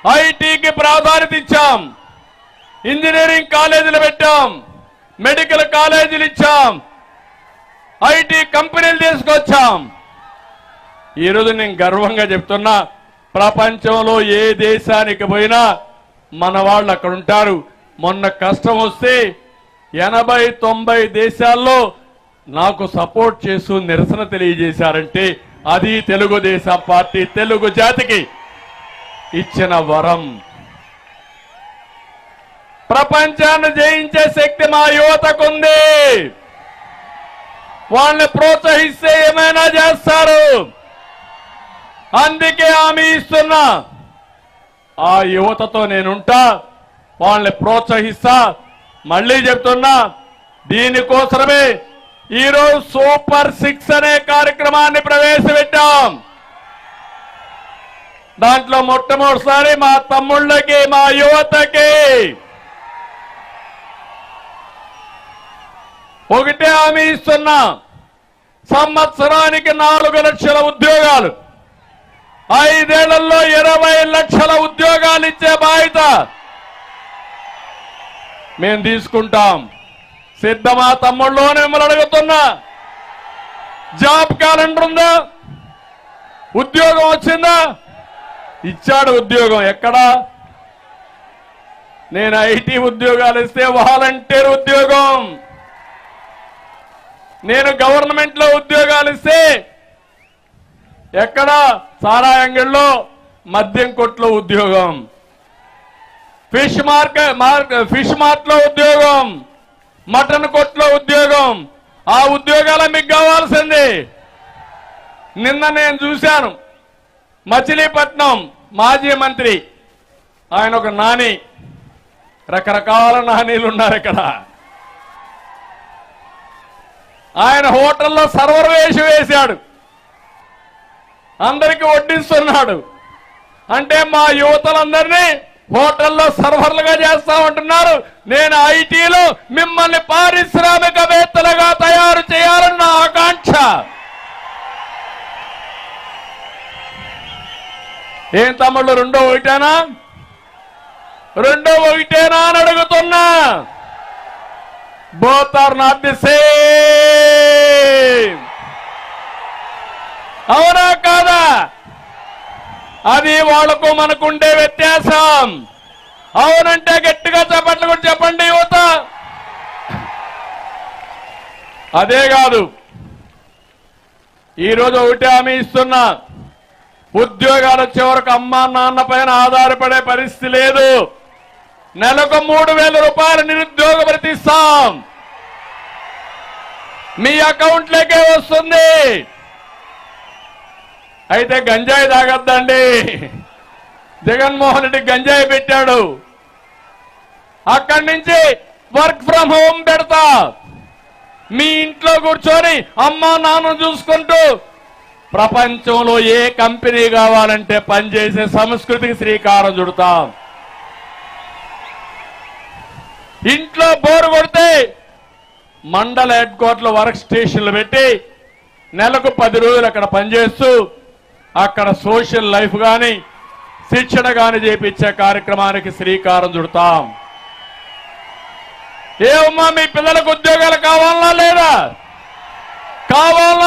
ఐటీకి ప్రాధాన్యత ఇచ్చాం, ఇంజనీరింగ్ కాలేజీలు పెట్టాం, మెడికల్ కాలేజీలు ఇచ్చాం, ఐటీ కంపెనీలు తీసుకొచ్చాం. ఈరోజు నేను గర్వంగా చెప్తున్నా, ప్రపంచంలో ఏ దేశానికి పోయినా మన వాళ్ళు అక్కడ ఉంటారు. మొన్న కష్టం వస్తే 80-90 దేశాల్లో నాకు సపోర్ట్ చేస్తూ నిరసన తెలియజేశారంటే అది తెలుగుదేశం పార్టీ తెలుగు జాతికి ఇచ్చిన వరం. ప్రపంచాన్ని జయించే శక్తి మా యువతకుంది. వాళ్ళని ప్రోత్సహిస్తే ఏమైనా చేస్తారు. అందుకే హామీ ఇస్తున్నా, ఆ యువతతో నేనుంటా, వాళ్ళని ప్రోత్సహిస్తా. మళ్ళీ చెప్తున్నా, దీనికోసమే ఈరోజు సూపర్ 6 అనే కార్యక్రమాన్ని ప్రవేశపెట్టాం. దాంట్లో మొట్టమొదటిసారి మా తమ్ముళ్ళకి, మా యువతకి ఒకటే హామీ ఇస్తున్నా, సంవత్సరానికి 4 లక్షల ఉద్యోగాలు, 5 ఏళ్లలో 20 లక్షల ఉద్యోగాలు ఇచ్చే బాధ్యత మేము తీసుకుంటాం. సిద్ధమా తమ్ముళ్ళు అని మిమ్మల్ని అడుగుతున్నా. జాబ్ క్యాలెండర్ ఉందా? ఉద్యోగం వచ్చిందా? ఇచ్చాడు ఉద్యోగం. ఎక్కడా? నేను ఐటీ ఉద్యోగాలు ఇస్తే వాలంటీర్ ఉద్యోగం, నేను గవర్నమెంట్ లో ఉద్యోగాలు ఇస్తే ఎక్కడ? సారా అంగడిలో, మద్యం కొట్లో ఉద్యోగం, ఫిష్ మార్ట్ లో ఉద్యోగం, మటన్ కొట్లో ఉద్యోగం. ఆ ఉద్యోగాలు మీకు కావాల్సింది. నిన్న నేను చూశాను, మచిలీపట్నం మాజీ మంత్రి, ఆయన ఒక నాని, రకరకాల నానీలు ఉన్నారు ఇక్కడ. ఆయన హోటల్లో సర్వర్ వేశాడు, అందరికీ వడ్డిస్తున్నాడు. అంటే మా యువతలందరినీ హోటల్లో సర్వర్లుగా చేస్తామంటున్నారు. నేను ఐటీలో మిమ్మల్ని పారిశ్రామికవేత్తలుగా తయారు చేయాలన్న ఆకాంక్ష. ఏం తమ్ముళ్ళు, రెండో ఒకటేనా అని అడుగుతున్నా. Both are not the same. అవునా కాదా? అది వాళ్లకు మనకుండే వ్యత్యాసం. అవునంటే గట్టిగా చెప్పట్లు కూడా చెప్పండి యువత. అదే కాదు, ఈరోజు ఒకటే హామీ ఇస్తున్నా, ఉద్యోగాలు వచ్చే వరకు అమ్మా నాన్న పైన ఆధారపడే పరిస్థితి లేదు. నెలకు 3,000 రూపాయలు నిరుద్యోగ భృతి ఇస్తాం, మీ అకౌంట్లోకే వస్తుంది. అయితే గంజాయి తాగొద్దండి. జగన్మోహన్ రెడ్డి గంజాయి పెట్టాడు, అక్కడి నుంచి వర్క్ ఫ్రమ్ హోమ్ పెడతా. మీ ఇంట్లో కూర్చొని అమ్మా నాన్న చూసుకుంటూ ప్రపంచంలో ఏ కంపెనీ కావాలంటే పనిచేసే సంస్కృతికి శ్రీకారం చుడతాం. ఇంట్లో బోరు కొడితే మండల హెడ్ క్వార్టర్లో వర్క్ స్టేషన్లు పెట్టి నెలకు 10 రోజులు అక్కడ పనిచేస్తూ అక్కడ సోషల్ లైఫ్ కానీ శిక్షణ కానీ చేపించే కార్యక్రమానికి శ్రీకారం చుడతాం. ఏమమ్మా, మీ పిల్లలకు ఉద్యోగాలు కావాలా లేదా? కావాలా?